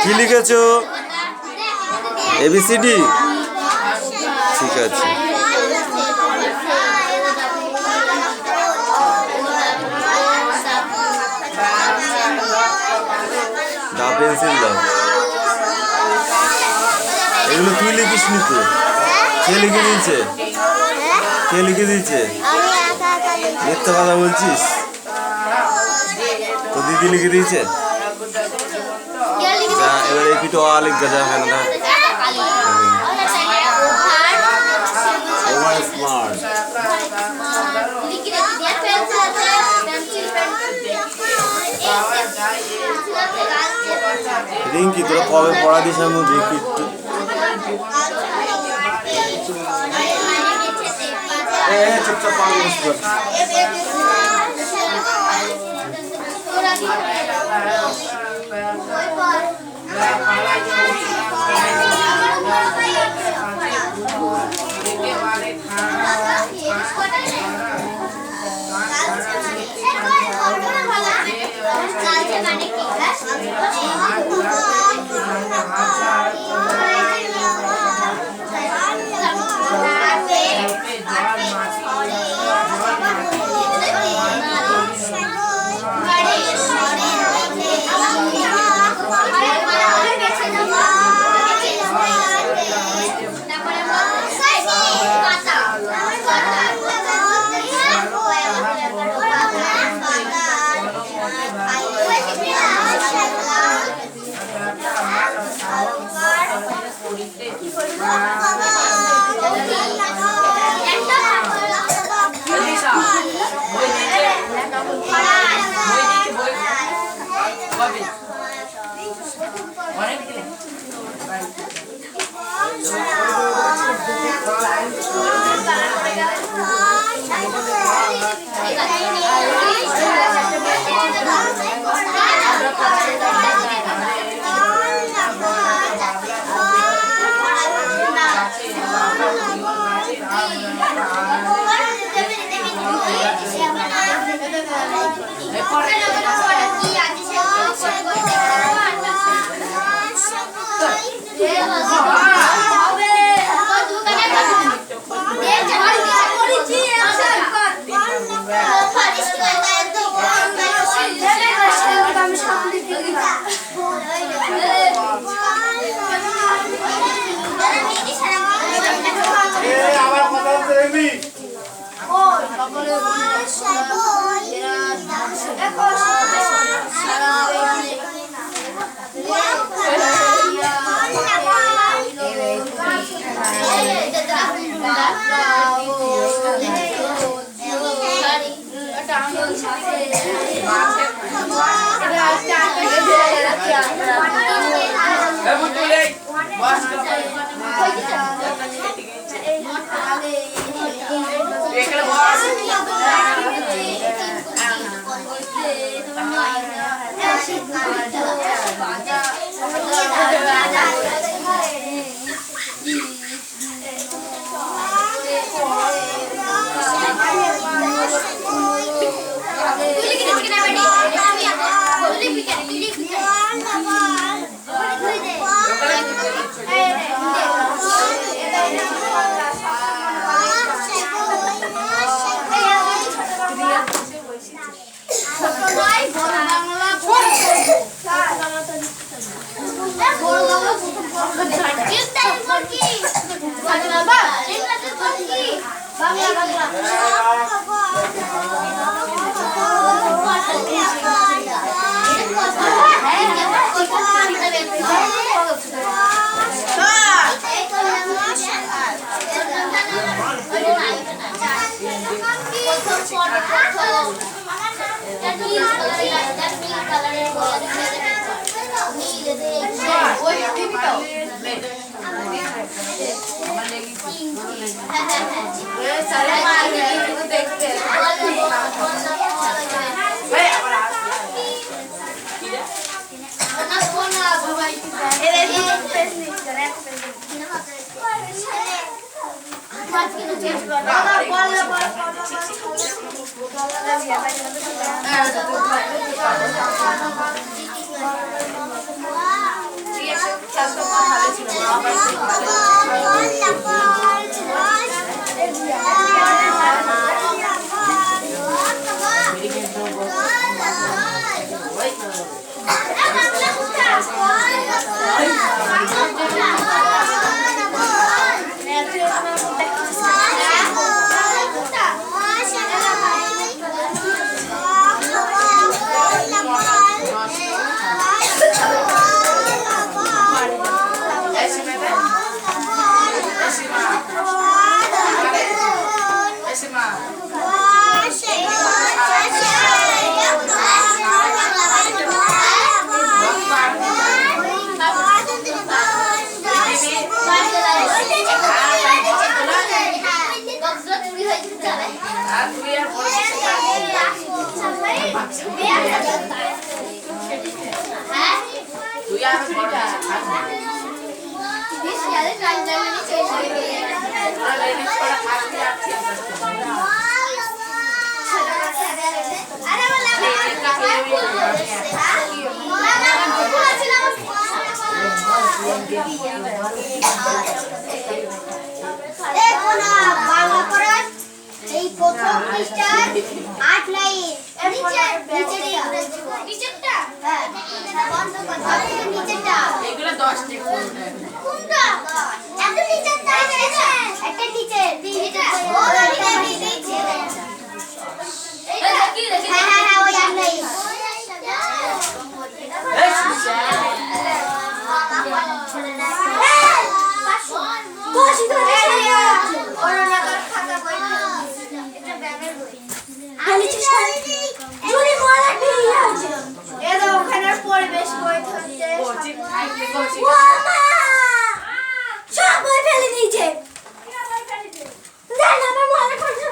কি লিখেছো? এবিসিডি? ঠিক আছে। দাও পেন্সিল দাও। এগুলো তুই লিখিস নি তো? কে লিখে দিয়েছে? কে লিখে দিয়েছে? মিথ্যা কথা বলছিস? তো দিদি লিখে দিয়েছে? যা এবার এই পিঠো লিখ যা হয় না। Over smart. রিঙ্কি তোরা কবে পড়া দিস আমি দেখি একটু। চুপচাপ পড়া বসতে এই প্রথম পৃষ্ঠার 8 লাইন নিচেরটা হ্যাঁ বন্ধ কর নিচেরটা এগুলো 10 টা কোনটা এত নিচেরটা একটা নিচে এটা ও এটা নিচে এইটা কি দেখি হ্যাঁ হ্যাঁ ওই 8 লাইন কোশি ধরে ওরা খাতা বই এটা ব্যাগের বই আলি চেষ্টা জুরি মারা দিয়ে আছে এ দাও ওখানে পরিবেশ বই হচ্ছে কোচিং থাকলে কোচিং সব বই ফেলে দিয়েছে না না আমার মনে পড়ছে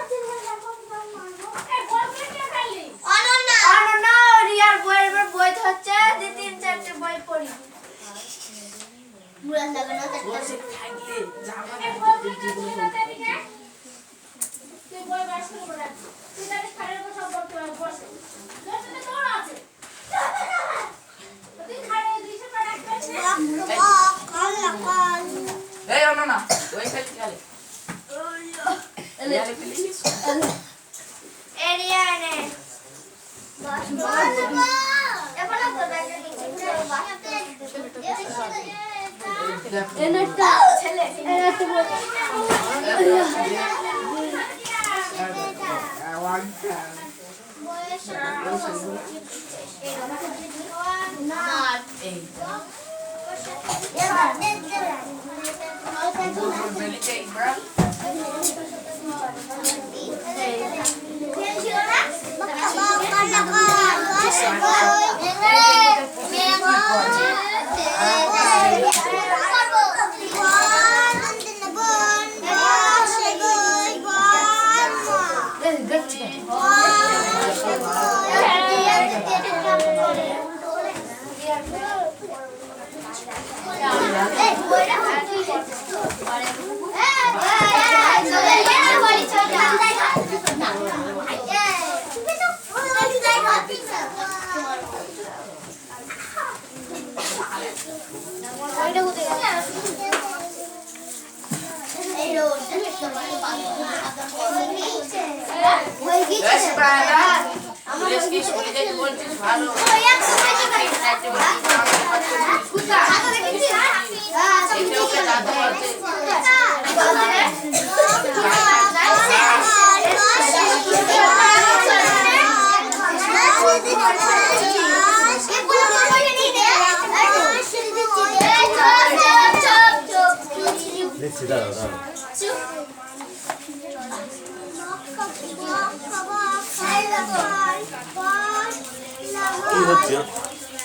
অনন্যা রিয়ার বইয়ের বই হচ্ছে দুই তিন চারটে বই পড়ি বুড়া লাগানো কোচিং থাকলে জামা তুই বই বাস করে রাখ তুই জানিস খাড়ের উপর সব পড়তে হয় বস দশটা তোর আছে তুই খাড়ে দিছে পড়া এই না না ওই খেলে খেলে এলে প্লিজ এরিয়া নে বস এবার তো ব্যাগে এনেটা ছেলে এনেটা বল দেখছি দাঁড়াও দাঁড়াও কি হচ্ছে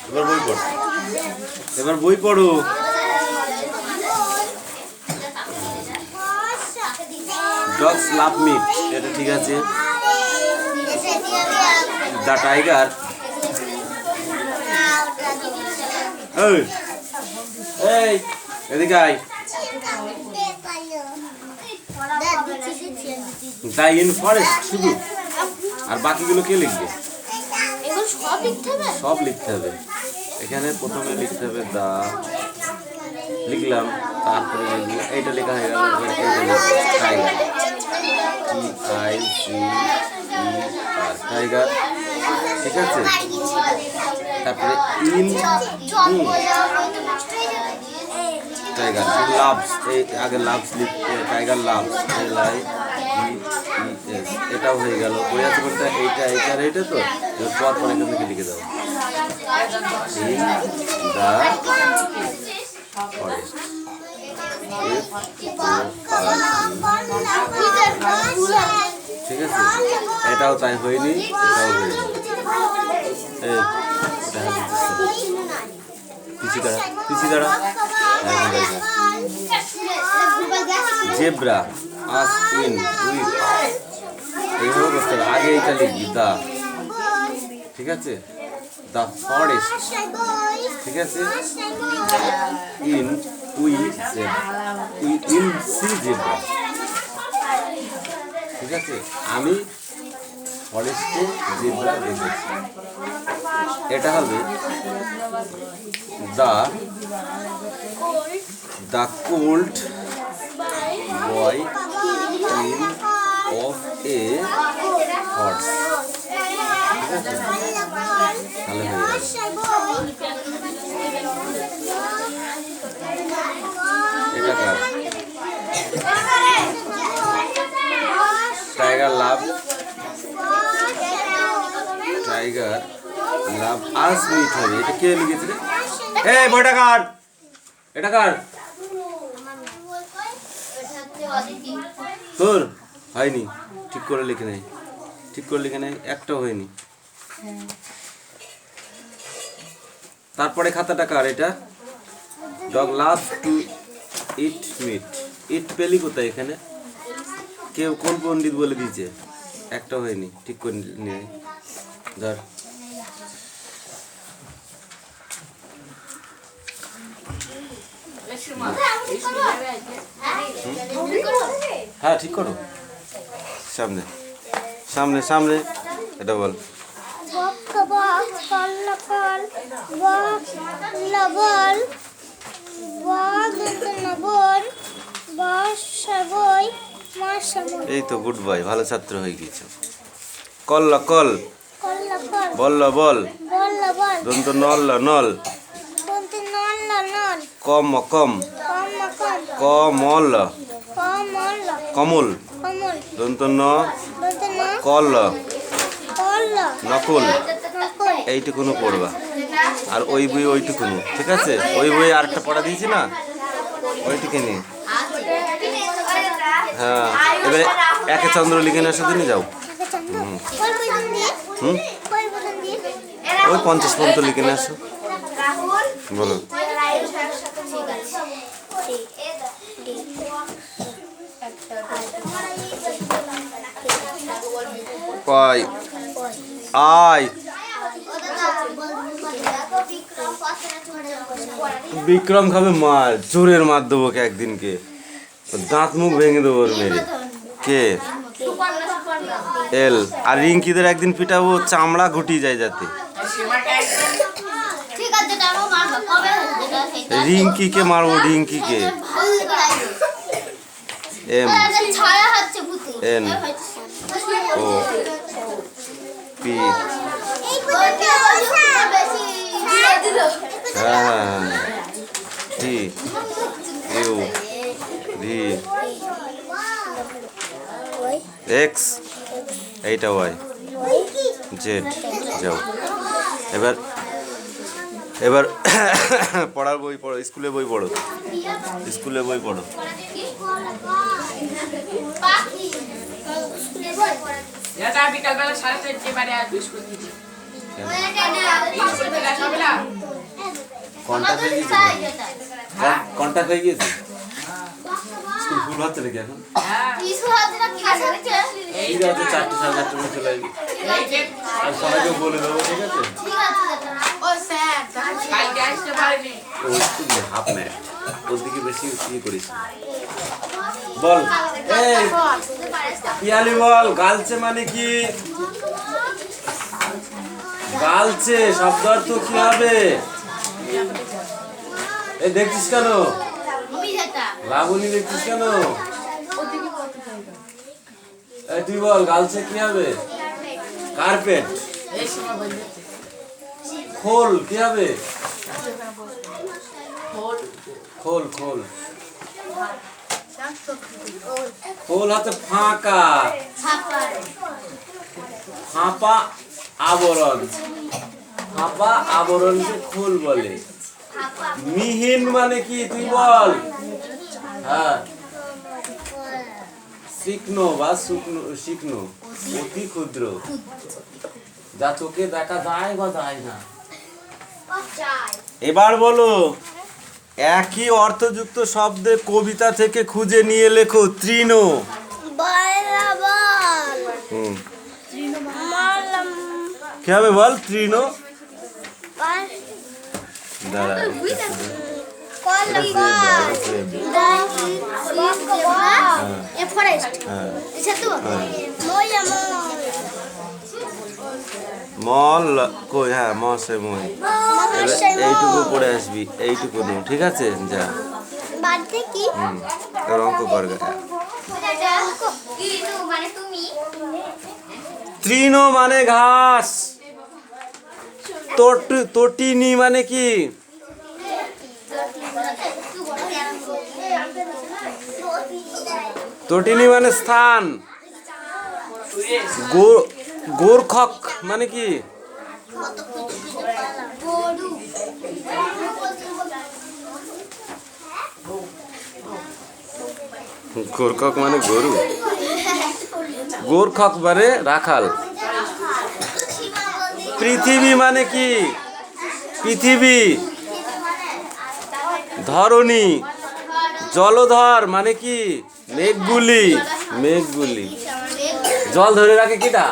এবার বই পড়ো এবার বই পড়ো ডগস লাভ মিট এটা ঠিক আছে দ্য টাইগার এই এই এদিকে আয় দ্য ইন ফরেস্ট শুধু আর বাকিগুলো কে লিখবে এগুলো সব লিখতে হবে সব লিখতে হবে এখানে প্রথমে লিখতে হবে দা লিখলাম তারপরে লিখলাম এইটা লেখা হয়ে গেল টাইগার টাইগার ঠিক আছে তারপরে ইন টাইগার লাভস এই আগে লাভস লিখতে টাইগার লাভস LIVES এটাও হয়ে গেল বই আছে কোনটা এইটা এইটার এইটা তো পর পর এখান থেকে লিখে দেবো ইন দা ফরেস্ট ঠিক আছে এটাও তাই হয়নি এটাও হয়নি এই পিছি দাঁড়া জেব্রা আস ইন উইথ এইভাবে করতে হবে আগে এইটা লিখবি দা ঠিক আছে দ্য ফরেস্ট, ঠিক আছে, ইন উই সি জেব্রা, ঠিক আছে, আমি ফরেস্টে জেব্রা দেখেছি। এটা হবে the cold boy in of A horse, ঠিক আছে, তাহলে হয়ে যাবে। এটা কার? টাইগার লাভ আস মিট হবে। এটা কে লিখেছে রে? এই বইটা কার? এটা কার? তোর? হয়নি, ঠিক করে লিখে নেই, ঠিক করে লিখে নেই, একটাও হয়নি। তারপরে খাতাটা কার? এটা dog love to eat meat. ইট পেলি কোথায় এখানে? কেউ কোন পণ্ডিত বলে দিয়েছে? একটাও হয়নি, ঠিক করে নিয়ে ধর। হ্যাঁ ঠিক করো, সামনে সামনে সামনে, এটা বল। এই তো গুড বয়, ভালো ছাত্র হয়ে গিয়েছো। কল কল, বল বল, দন্ত নল নল, কম কম, কমল কমল, দন্ত ন কল নকল, এইটুকুনো পড়বা। আর ওই বই ওইটুকুনো, ঠিক আছে, ওই বই আরেকটা পড়া দিয়েছি না, ওইটুকুনি। হ্যাঁ, এবারে একে চন্দ্র লিখে নেওয়ার সাথে নিয়ে যাও। ওই 50 পর্যন্ত লিখে নিয়ে আসো। বলো। পাই আই বিক্রম খাবে মার, জোরের মার দেবো কে একদিনকে, দাঁত মুখ ভেঙে দেবো ওর মেরে। কে? এল। আর রিঙ্কিদের একদিন পিটাবো, চামড়া ঘুটি যায় যাতে। রিঙ্কিকে মারবো, রিঙ্কিকে। M N O P. হ্যাঁ, টি ইউ ভি এক্স, এইটা ওয়াই জেড। যাও এবার, এবার পড়ার বই পড়ো, স্কুলে বই পড়ো, স্কুলে বই পড়ো। বিকালবেলা 4:30 বারে আর বিস্কুট দিচ্ছি। কন্টাক্ট হয়ে গিয়েছে, স্কুল ফুল হচ্ছে নাকি এখন? ঠিক আছে, 4টে 4:30 মধ্যে চলে আসবি। আর সবাইকে বলে দেবো, ঠিক আছে? হাফ ম্যাট, ওর দিকে বেশি ইয়ে করিস। বল, এই পিয়ালি বল, গালছে মানে কি? গালছে শব্দ অর্থ কি হবে? এই দেখছিস কেন? লাবণী দেখছিস কেন? এই তুই বল, গালছে কি হবে? কার্পেট। খোল কি হবে? খোল খোল, খোল হচ্ছে ফাঁকা, ফাঁপা আবরণ, ফাঁপা আবরণকে খোল বলে। মিহিন মানে কি তুই বল? হ্যাঁ, শুকনো বা শুকনো, অতি ক্ষুদ্র, যা চোখে দেখা যায় বা যায় না। এবার বলো, একই অর্থযুক্ত শব্দে কবিতা থেকে খুঁজে নিয়ে লেখো। তৃণ। কি হবে বল? তৃণ। দাঁড়া এটা ফরেস্ট আচ্ছা তো মল কই, হ্যাঁ মশে মই, এইটুকু পড়ে আসবি, এইটুকু নো, ঠিক আছে যা। বাড়তে কি তোর অঙ্ক কর গা। মানে তুমি তৃণ মানে ঘাস, তটিনী মানে কি? তটিনী মানে স্থান। গোরখক মানে কি? গোরখক মানে গরু, গোরখক মানে রাখাল। পৃথিবী মানে কি? পৃথিবী। ধরণী। জলধর মানে কি? মেঘগুলি, মেঘগুলি। জল ধরে রাখে কিটা?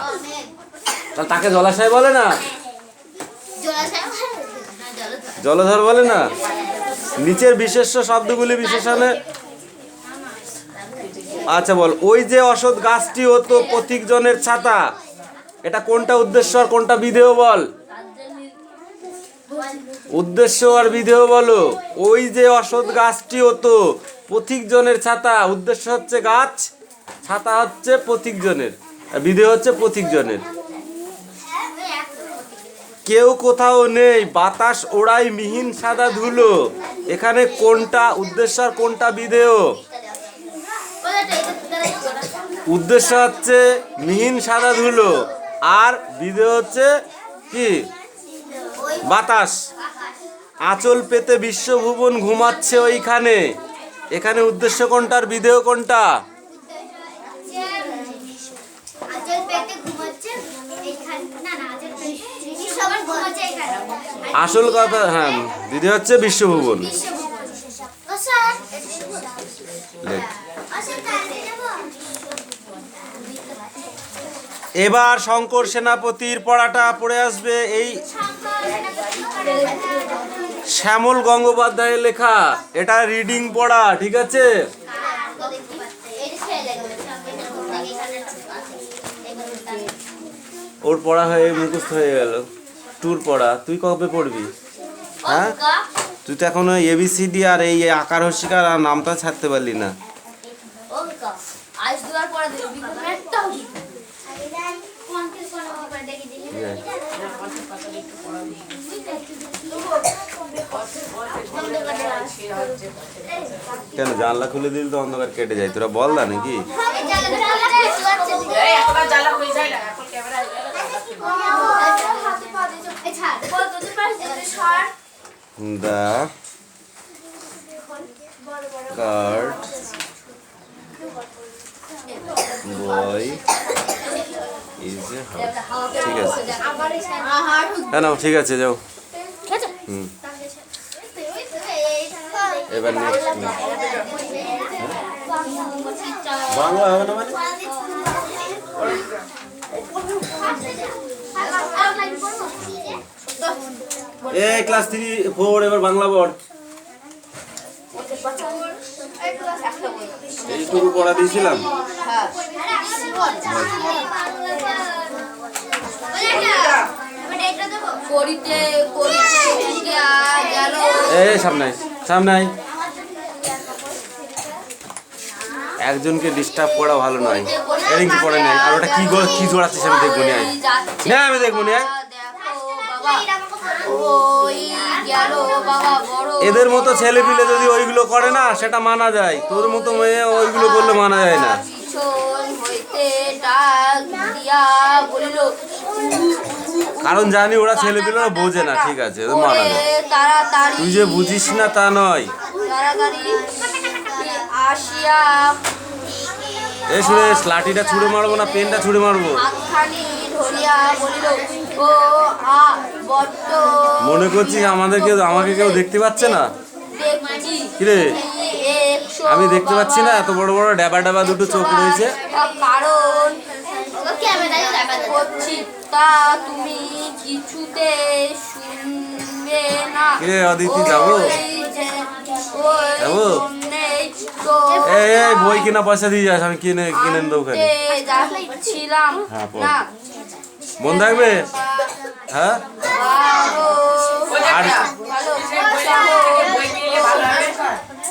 তাহলে তাকে জলাশয় বলে না? জলধর বলে না? নিচের বিশেষ্য শব্দগুলি বিশেষণে। আচ্ছা বল, ওই যে অসৎ গাছটি হতো পথিকজনের ছাতা, এটা কোনটা উদ্দেশ্য আর কোনটা বিধেয় বল? উদ্দেশ্য আর বিধেয় বলো। ওই যে অসৎ গাছটি হতো পথিকজনের ছাতা, উদ্দেশ্য হচ্ছে গাছ, ছাতা হচ্ছে পথিকজনের, আর বিধেয় হচ্ছে পথিকজনের। কেউ কোথাও নেই, বাতাস ওড়াই মিহিন সাদা ধুলো, এখানে কোনটা উদ্দেশ্য আর কোনটা বিধেয়? উদ্দেশ্য হচ্ছে মিহিন সাদা ধুলো, আর বিধেয় হচ্ছে কি? বাতাস। আঁচল পেতে বিশ্বভুবন ঘুমাচ্ছে ওইখানে, এখানে উদ্দেশ্য কোনটা আর বিধেয় কোনটা? আসল কথা, হ্যাঁ বিধেয় হচ্ছে বিশ্বভুবন। এবার শঙ্কর সেনাপতির পড়াটা পড়ে আসবে। এই শ্যামল গঙ্গোপাধ্যায়ের লেখা, এটা রিডিং পড়া, ঠিক আছে? ওর পড়া হয়ে মুখস্থ হয়ে গেল। টুর পড়া তুই কবে পড়বি? হ্যাঁ, তুই তো এখনো এবিসিডি আর এই আকার হস্যিকার আর নামটা ছাড়তে পারলি না। কেন জানলা খুলে দিল তো অন্ধকার কেটে যায়, তোরা বল দা নাকি? The card boy is a house, ঠিক আছে? হ্যাঁ নাও, ঠিক আছে যাও। এবার বাংলা হবে না মানে? ক্লাস 3-4 এবার বাংলা পড়। এইটুকু পড়া দিয়েছিলাম। সামনে সামনে একজনকে ডিস্টার্ব করা ভালো নয়। এটা কি পড়ে নাই, আর ওটা কি কি জোড়াচ্ছিস আমি দেখবো নি, না আমি দেখবো নি। এদের মতো ছেলে পিলে যদি ওইগুলো করে না সেটা মানা যায়, তোর মতো মেয়ে ওইগুলো করলে মানা যায় না। কারণ জানি ওরা ছেলে পিলে বোঝে না, ঠিক আছে মানা যায়। তুই যে বুঝিস না তা নয়। এই সুরেশ, লাঠিটা ছুঁড়ে মারবো না পেনটা ছুঁড়ে মারবো? মনে করছিস আমাকে কেউ দেখতে পাচ্ছে না? কিরে আমি দেখতে পাচ্ছি না? এত বড় বড় ডাবা ডাবা দুটো চোখ রয়েছে। করছি তা তুমি কিছুতে শুনবে না। কে অদিতি যাবো? যাবো? এই বই কিনা পয়সা দিয়ে যাস, আমি কিনে দেবো ওখানে। যাচ্ছিলাম হ্যাঁ, পড়। না মন থাকবে? হ্যাঁ, আর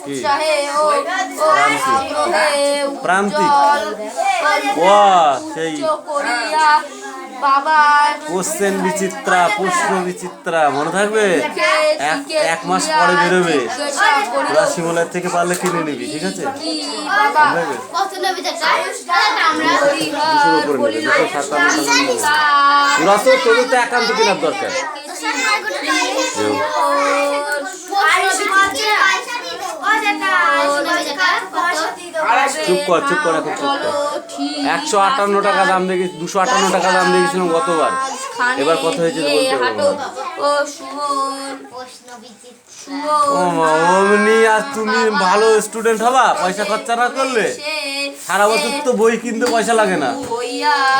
কি? প্রান্তিক। বাহ, সেই বাবার কোশ্চেন বিচিত্রা, প্রশ্ন বিচিত্রা মনে থাকবে? এক মাস পরে বেরোবে। তোরা শিমলার থেকে পারলে কিনে নিবি, ঠিক আছে? মনে থাকবে? 200 উপরে নেবে, 257 তোরা তো, তোদের তো একান্ত কেনার দরকার। চুপ কর, চুপ কর, এখন চুপ কর। 158 টাকা দাম দেখে, 258 টাকা দাম দেখেছিলাম গতবার। এবার কত হয়েছে বলতে পারবো না। ও মা, অমনি আর তুমি ভালো স্টুডেন্ট হবা পয়সা খরচা না করলে? সারা বছর তো বই কিনতে পয়সা লাগে না,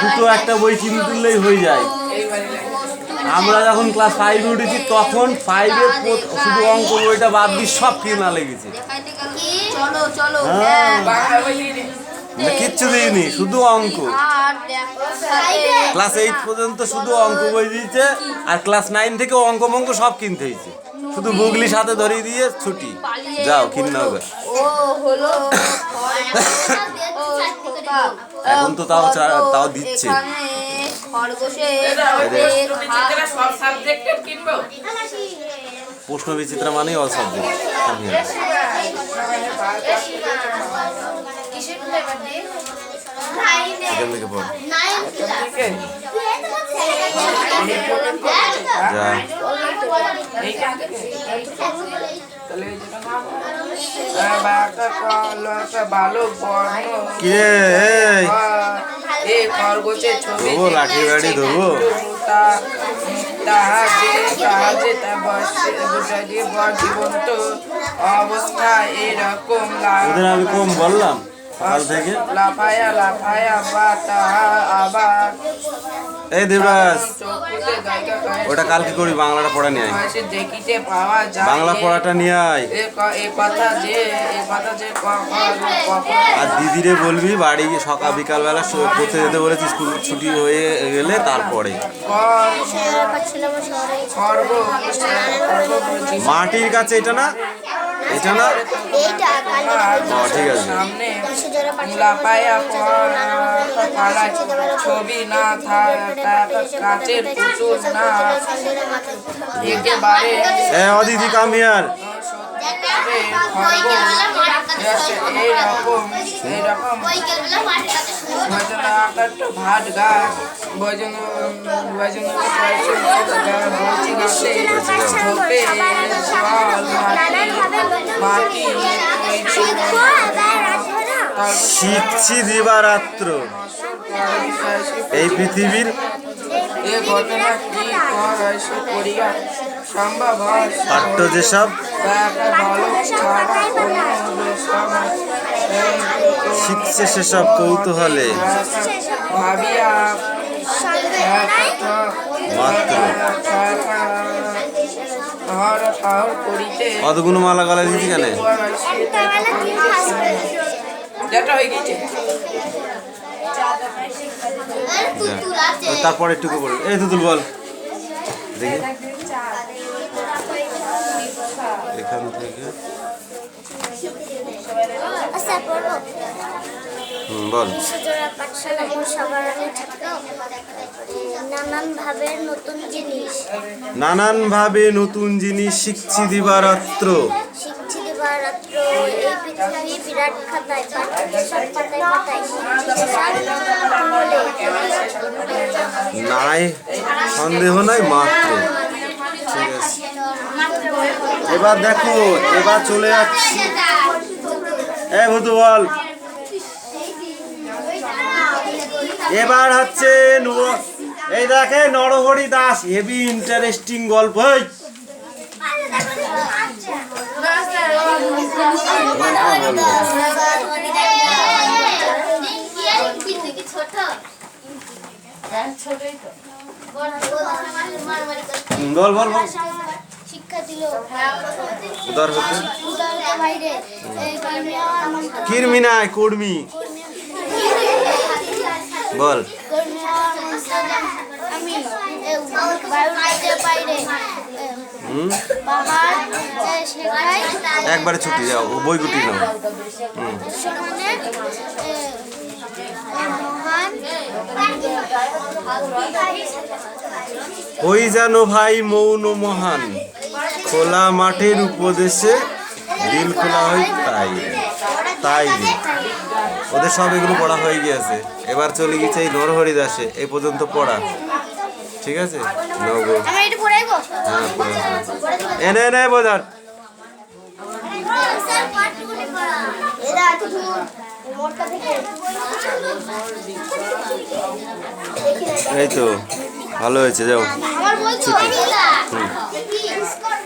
দুটো একটা বই কিনতেই হয়ে যায়। আমরা যখন ক্লাস 5 উঠেছি তখন 5-এ শুধু অঙ্ক বইটা বাদ দিয়ে সব কিনা লেগেছে। চলো চলো কিচ্ছু দিইনি, শুধু অঙ্ক। ক্লাস 8 পর্যন্ত শুধু অঙ্ক বই দিয়েছে, আর ক্লাস 9 থেকে অঙ্ক মঙ্ক সব কিনতে হয়েছে। শুধু বুগলি সাথে ধরিয়ে দিয়ে ছুটি, যাও কিনে হবে। এখন তো তাও দিচ্ছে। প্রশ্ন বিচিত্রা মানেই অল সাবজেক্ট। এখান থেকে পড়, যা। কিরে এই খরগোশের ছবি দেবো, লাঠি বাড়ি দেবো। জীবন্ত অবস্থা এরকম ওদের আমি কম বললাম সকাল থেকে। লাফায়া লাফায়া বা তাহা আবার এই দেবরাজ, চোখে গায়িকা ওটা কালকে করি, বাংলাটা পড়া নিয়ে আয়। দেখিতে পাওয়া যায় বাংলা পড়াটা নিয়ে আয়। এ কথা যে আর দিদিরে বলবি বাড়ি গিয়ে সকাল বিকালবেলা পড়তে যেতে বলেছি, স্কুল ছুটি হয়ে গেলে তারপরে। মাটির কাছে এটা না, এটা না, ঠিক আছে। ছবি না কাচের পুতুল না একেবারে অদিতি কাম হিয়ার। এইরকম ভাট গাছ ভজন মাটি শিখছি দিবারাত্র এই পৃথিবীর এ ঘটনা কি করিয়া সম্ভব হয় পাঠ্য যেসব শিখছে সেসব কৌতূহলে ভাবিয়া মাত্র করিতে কতগুলো মালা গলায় দিচ্ছি কেন? যেটা হয়ে গেছে তারপরে একটু বল, এই তুতুল বল দেখি এখান থেকে বল। নানান ভাবে নতুন জিনিস শিখছি দিবারাত্র নাই সন্দেহ নাই মাত্র। ঠিক আছে, এবার দেখো, এবার চলে যাচ্ছি। এ ভূতু বল, এবার হচ্ছে এই দেখে নরহরি দাস, হেভি ইন্টারেস্টিং গল্প। ছোটই তো। বল বল বল শিক্ষা দিল উদার হতে উদারতা বাইরে কিরমি নাই কুর্মি বল আমি বায়ুর বাইরে পাহাড় শেখাই একবারে ছুটি যাও বই গুটি নাও সমানে মহান ওই যেন ভাই মৌন মহান খোলা মাঠের উপদেশে দিল খোলা হয় তাই তাই রে। ওদের সব এগুলো পড়া হয়ে গিয়েছে এবার চলে গেছে এই নরহরি দাসে এই পর্যন্ত পড়া ঠিক আছে নগো আমি এটা পড়াইবো হ্যাঁ পড়া এনে এনে বোঝার স্যার পাঠগুলি পড়া এরা এত দূর মোটকা থেকে এই তো ভালো হয়েছে যাও আমার বলছো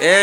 এ